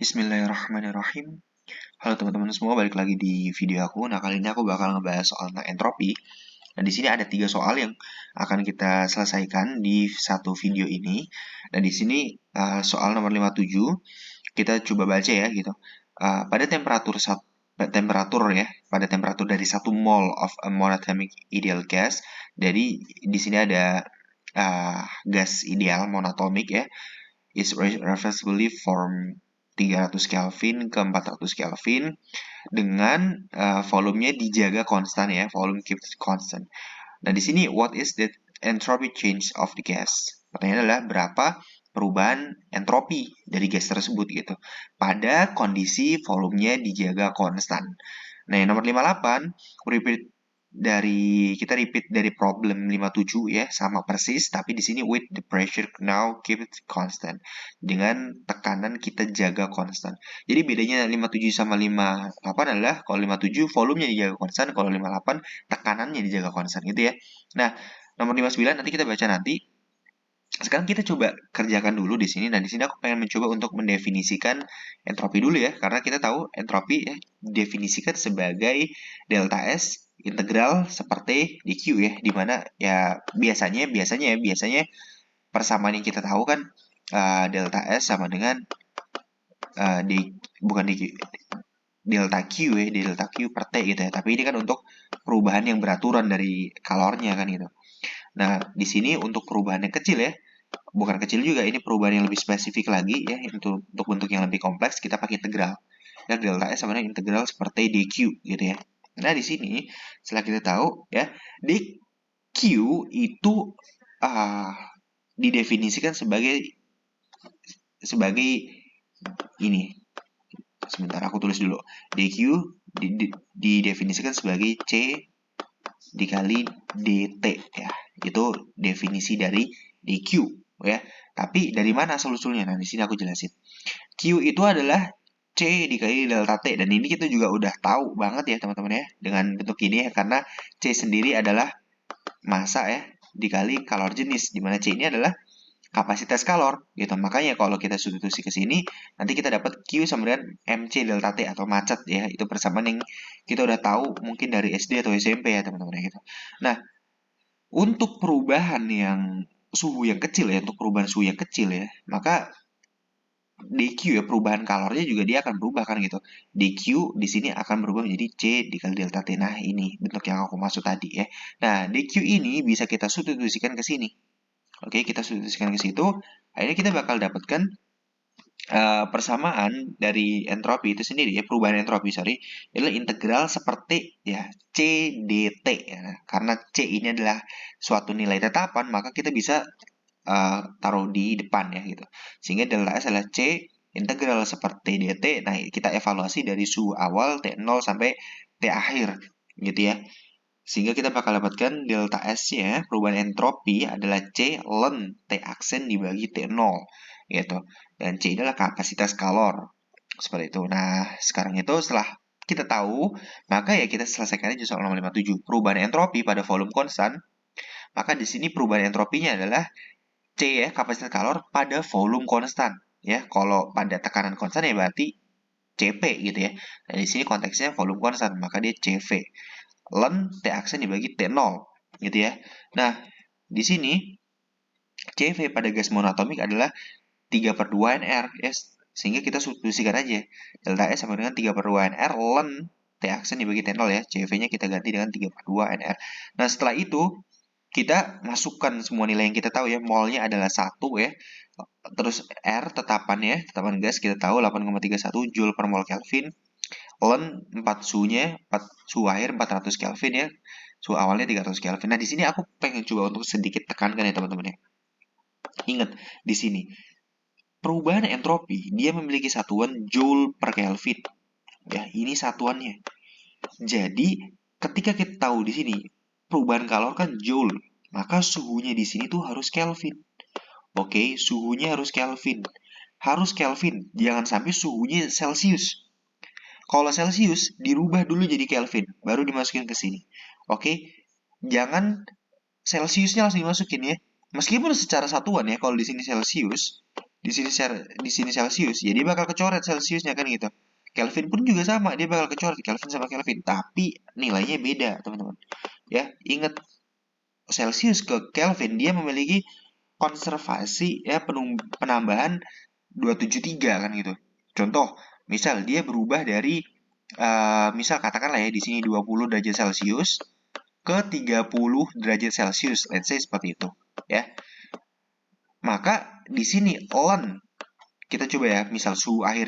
Bismillahirrahmanirrahim. Halo teman-teman semua, balik lagi di video aku. Nah, kali ini aku bakal ngebahas soal tentang entropi. Nah, di sini ada 3 soal yang akan kita selesaikan di satu video ini. Dan di sini soal nomor 57 kita coba baca ya gitu. Pada temperatur ya, pada temperatur dari 1 mol of a monatomic ideal gas. Jadi di sini ada gas ideal monoatomic ya, is reversibly from 300 Kelvin ke 400 Kelvin dengan volumenya dijaga konstan ya, volume keeps constant. Nah, di sini what is the entropy change of the gas? Pertanyaannya adalah berapa perubahan entropi dari gas tersebut gitu pada kondisi volumenya dijaga konstan. Nah, yang nomor 58 repeat dari problem 57 ya, sama persis, tapi di sini with the pressure now keep it constant. Dengan tekanan kita jaga konstan. Jadi bedanya 57 sama 58 adalah kalau 57 volumenya dijaga konstan, kalau 58 tekanannya dijaga konstan gitu ya. Nah, nomor 59 nanti kita baca nanti. Sekarang kita coba kerjakan dulu di sini. Nah, di sini aku pengen mencoba untuk mendefinisikan entropi dulu ya, karena kita tahu entropi definisikan sebagai delta S integral seperti dQ ya, dimana ya biasanya persamaan yang kita tahu kan delta S sama dengan bukan dQ, delta Q ya, delta Q per T gitu ya. Tapi ini kan untuk perubahan yang beraturan dari kalornya kan gitu. Nah, di sini untuk perubahan yang kecil ya, bukan kecil juga, ini perubahan yang lebih spesifik lagi ya, untuk bentuk yang lebih kompleks kita pakai integral. Ya, delta S sama dengan integral seperti dQ gitu ya. Nah, di sini setelah kita tahu ya, dQ itu didefinisikan sebagai ini. Sebentar, aku tulis dulu. dQ didefinisikan sebagai C dikali dt ya. Itu definisi dari dQ ya. Tapi dari mana asal-usulnya? Nah, di sini aku jelasin. Q itu adalah C dikali delta T, dan ini kita juga udah tahu banget ya teman-teman ya dengan bentuk ini ya, karena C sendiri adalah massa ya dikali kalor jenis, dimana C ini adalah kapasitas kalor gitu. Makanya kalau kita substitusi ke sini, nanti kita dapat Q sama dengan MC delta T atau macet ya. Itu persamaan yang kita udah tahu mungkin dari SD atau SMP ya teman-teman gitu. Nah, untuk perubahan yang suhu yang kecil ya, untuk perubahan suhu yang kecil ya, maka dQ ya, perubahan kalornya juga dia akan berubah kan gitu. dQ di sini akan berubah menjadi C dikali delta T. Nah, ini bentuk yang aku maksud tadi ya. Nah, dQ ini bisa kita substitusikan ke sini. Oke, kita substitusikan ke situ. Akhirnya kita bakal dapatkan persamaan dari entropi itu sendiri ya, perubahan entropi adalah integral seperti ya C dt ya. Karena C ini adalah suatu nilai tetapan, maka kita bisa taruh di depan ya gitu. Sehingga delta S adalah C integral seperti dt. Nah, kita evaluasi dari suhu awal T0 sampai T akhir gitu ya. Sehingga kita bakal dapatkan delta S-nya, perubahan entropi adalah C ln T aksen dibagi T0 gitu. Dan C adalah kapasitas kalor. Seperti itu. Nah, sekarang itu setelah kita tahu, maka ya kita selesaikan aja soal nomor 57. Perubahan entropi pada volume konstan. Maka di sini perubahan entropinya adalah C ya, kapasitas kalor pada volume konstan. Ya, kalau pada tekanan konstan ya berarti Cp gitu ya. Nah, di sini konteksnya volume konstan, maka dia Cv. Ln T aksen dibagi T0 gitu ya. Nah, di sini Cv pada gas monoatomik adalah 3/2 NR ya. Sehingga kita substitusikan aja. Delta S sama dengan 3/2 NR ln T aksen dibagi T0 ya. Cv-nya kita ganti dengan 3/2 NR. Nah, setelah itu kita masukkan semua nilai yang kita tahu ya. Molnya adalah 1 ya. Terus R tetapan gas kita tahu 8,31 Joule per mol Kelvin. Ln 4 suhunya, 4 suhu akhir 400 Kelvin ya. Suhu awalnya 300 Kelvin. Nah, di sini aku pengen coba untuk sedikit tekankan ya teman-teman ya. Ingat, di sini perubahan entropi dia memiliki satuan Joule per Kelvin. Ya, ini satuannya. Jadi, ketika kita tahu di sini perubahan kalor kan Joule, maka suhunya di sini tuh harus Kelvin. Oke, suhunya harus Kelvin. Harus Kelvin, jangan sampai suhunya Celcius. Kalau Celcius dirubah dulu jadi Kelvin, baru dimasukin ke sini. Oke, jangan Celciusnya langsung dimasukin ya. Meskipun secara satuan ya, kalau di sini Celcius, di sini Celsius, ya dia bakal kecoret Celsiusnya kan gitu. Kelvin pun juga sama, dia bakal kecoret Kelvin sama Kelvin, tapi nilainya beda, teman-teman. Ya, ingat Celsius ke Kelvin dia memiliki konservasi ya penambahan 273 kan gitu. Contoh, misal dia berubah dari misal katakanlah ya di sini 20 derajat Celcius ke 30 derajat Celcius, let's say seperti itu, ya. Maka di sini ln kita coba ya, misal suhu akhir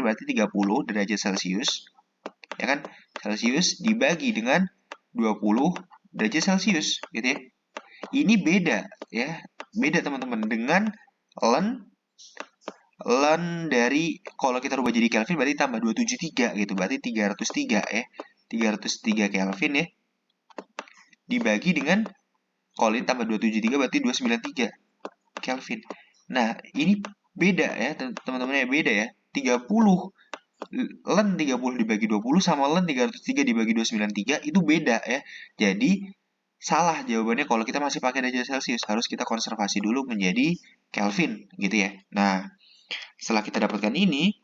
berarti 30 derajat Celcius, ya kan? Celcius dibagi dengan 20 derajat Celcius, gitu ya. Ini beda ya, beda teman-teman dengan ln dari kalau kita rubah jadi Kelvin berarti tambah 273 gitu, berarti 303 ya. 303 Kelvin ya. Dibagi dengan kalau ini tambah 273 berarti 293 Kelvin. Nah, ini beda ya, teman-teman ya, beda ya. 30 ln 30 dibagi 20 sama ln 303 dibagi 293 itu beda ya. Jadi salah jawabannya kalau kita masih pakai derajat Celcius, harus kita konservasi dulu menjadi Kelvin gitu ya. Nah, setelah kita dapatkan ini,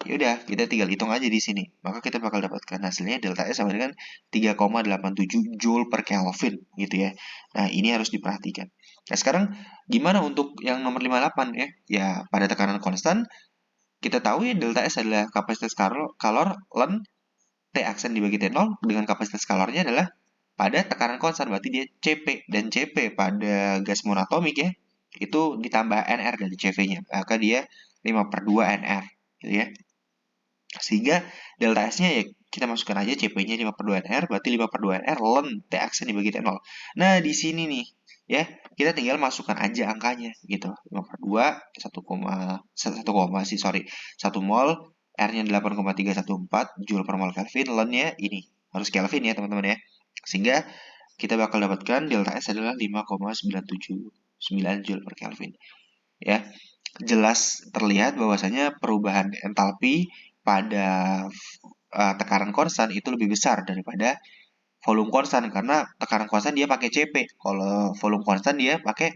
ya udah kita tinggal hitung aja di sini. Maka kita bakal dapatkan hasilnya delta S sama dengan 3,87 Joule per Kelvin gitu ya. Nah, ini harus diperhatikan. Nah, sekarang gimana untuk yang nomor 58 ya? Ya, pada tekanan konstan kita tahu ya delta S adalah kapasitas kalor ln T aksen dibagi T0 dengan kapasitas kalornya adalah pada tekanan konstan, berarti dia Cp, dan Cp pada gas monoatomik ya itu ditambah Nr dari Cv-nya, maka dia 5/2 Nr gitu ya. Sehingga delta S-nya ya kita masukkan aja Cp-nya 5/2 Nr, berarti 5/2 Nr ln T aksen dibagi T0. Nah, di sini nih ya, kita tinggal masukkan aja angkanya gitu. 5/2 1 mol, R-nya 8,314 Joule per mol Kelvin, ln-nya ini harus Kelvin ya, teman-teman ya. Sehingga kita bakal dapatkan delta S adalah 5,979 Joule per Kelvin. Ya, jelas terlihat bahwasanya perubahan entalpi pada tekanan konstan itu lebih besar daripada volume konstan, karena tekanan konstan dia pakai Cp, kalau volume konstan dia pakai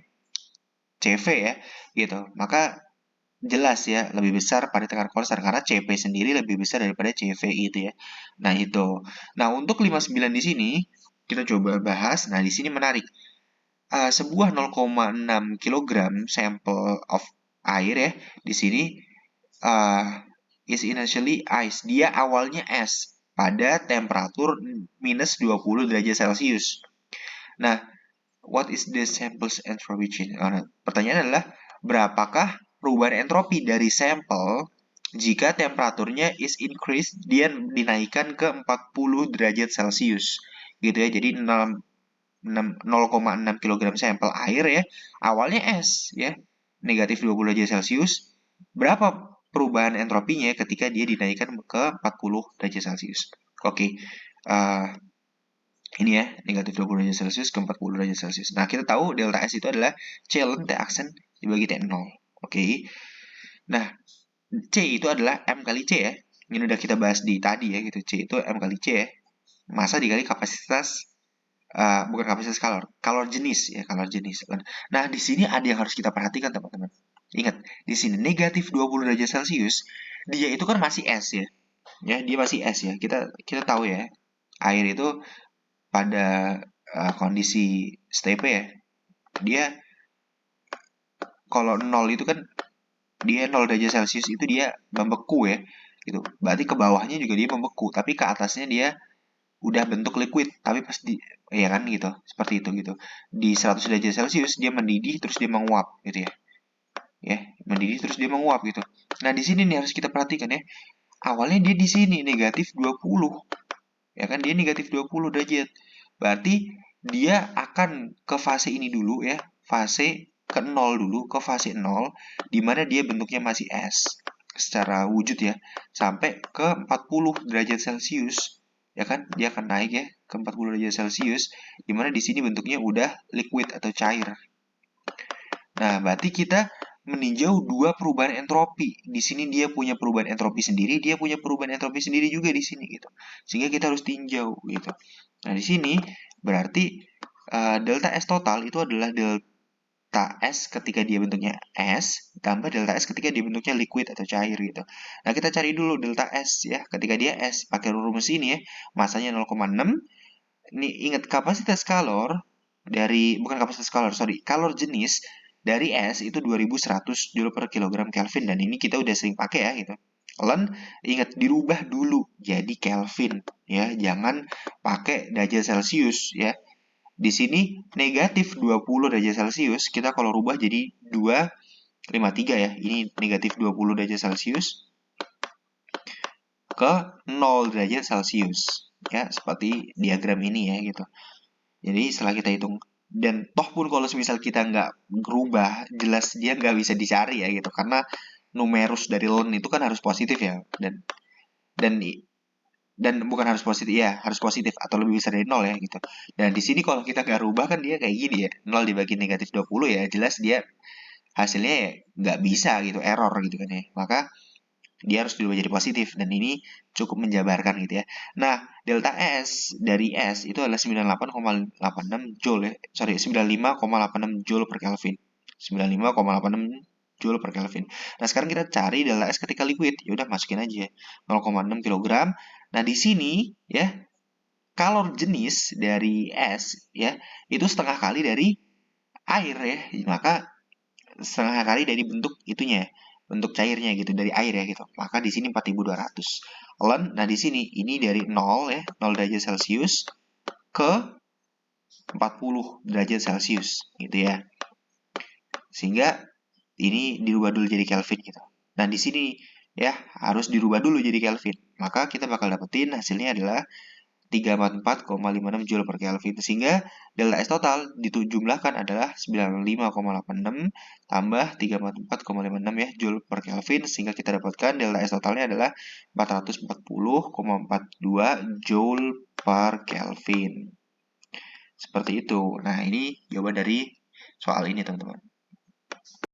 Cv ya gitu. Maka jelas ya lebih besar pada tekanan konstan karena Cp sendiri lebih besar daripada Cv itu ya. Nah, itu. Nah, untuk 59 di sini kita coba bahas. Nah, di sini menarik. Sebuah 0,6 kg sampel of air ya di sini is initially ice. Dia awalnya es pada temperatur minus 20 derajat Celcius. Nah, what is the sample's entropy change? Nah, pertanyaan adalah, berapakah perubahan entropi dari sampel jika temperaturnya is increased, dia dinaikkan ke 40 derajat Celcius. Gitu ya, jadi 0,6 kg sampel air ya, awalnya es ya, negatif 20 derajat Celcius. Berapa perubahan entropinya ketika dia dinaikkan ke 40 derajat Celcius? Oke, ini ya, negatif 20 derajat Celcius ke 40 derajat Celcius. Nah, kita tahu delta S itu adalah C ln T aksen dibagi T0. Oke. Nah, C itu adalah M kali C ya. Ini udah kita bahas di tadi ya gitu. C itu M kali C ya. Massa dikali kapasitas, bukan kapasitas kalor jenis ya, kalor jenis. Nah, di sini ada yang harus kita perhatikan teman-teman. Ingat, di sini negatif 20 derajat Celcius, dia itu kan masih es ya. Ya, dia masih es ya. Kita tahu ya, air itu pada kondisi STP ya, dia kalau 0 itu kan dia 0 derajat Celcius itu dia membeku ya gitu. Berarti ke bawahnya juga dia membeku, tapi ke atasnya dia udah bentuk liquid, tapi pas di ya kan gitu, seperti itu gitu. Di 100 derajat Celcius dia mendidih terus dia menguap gitu ya. Ya, mendidih terus dia menguap gitu. Nah, di sini nih harus kita perhatikan ya. Awalnya dia di sini negatif 20. Ya kan, dia negatif 20 derajat. Berarti dia akan ke fase ini dulu ya, fase ke 0 dulu, ke fase 0 di mana dia bentuknya masih es secara wujud ya, sampai ke 40 derajat Celcius. Ya kan, dia akan naik ya ke 40 derajat Celcius di mana di sini bentuknya udah liquid atau cair. Nah, berarti kita meninjau dua perubahan entropi. Di sini dia punya perubahan entropi sendiri, dia punya perubahan entropi sendiri juga di sini gitu. Sehingga kita harus tinjau gitu. Nah, di sini berarti delta S total itu adalah delta delta S ketika dia bentuknya es, tambah delta S ketika dia bentuknya liquid atau cair gitu. Nah, kita cari dulu delta S ya, ketika dia es, pakai rumus ini ya, masanya 0,6. Ini ingat kapasitas kalor dari, bukan kapasitas kalor, sorry, kalor jenis dari es itu 2100 Joule per kilogram Kelvin, dan ini kita udah sering pakai ya gitu. Kalian ingat dirubah dulu jadi Kelvin ya, jangan pakai derajat Celcius ya. Di sini negatif 20 derajat Celcius, kita kalau rubah jadi 253 ya. Ini negatif 20 derajat Celcius ke 0 derajat Celcius. Ya, seperti diagram ini ya gitu. Jadi setelah kita hitung, dan toh pun kalau misal kita nggak berubah, jelas dia nggak bisa dicari ya gitu. Karena numerus dari ln itu kan harus positif ya. Dan dan bukan harus positif ya, harus positif atau lebih besar dari 0 ya gitu. Dan di sini kalau kita nggak rubah kan dia kayak gini ya, 0 dibagi negatif 20 ya, jelas dia hasilnya ya nggak bisa gitu, error gitu kan ya. Maka dia harus dirubah jadi positif, dan ini cukup menjabarkan gitu ya. Nah, delta S dari S itu adalah 98,86 Joule ya. Sorry, 95,86 Joule per Kelvin. 95,86 Joule per Kelvin. Nah, sekarang kita cari delta S ketika liquid. Ya udah masukin aja 0,6 kg. Nah, di sini ya, kalor jenis dari es ya, itu setengah kali dari air ya. Maka setengah kali dari bentuk itunya, bentuk cairnya gitu, dari air ya gitu. Maka di sini 4200 ln. Nah, di sini ini dari 0 ya, 0 derajat Celcius ke 40 derajat Celcius gitu ya. Sehingga ini dirubah dulu jadi Kelvin gitu. Nah, di sini ya harus dirubah dulu jadi Kelvin. Maka kita bakal dapetin hasilnya adalah 344,56 Joule per Kelvin, sehingga delta S total dijumlahkan adalah 95,86 tambah 344,56 ya Joule per Kelvin, sehingga kita dapatkan delta S totalnya adalah 440,42 Joule per Kelvin. Seperti itu. Nah, ini jawaban dari soal ini teman-teman.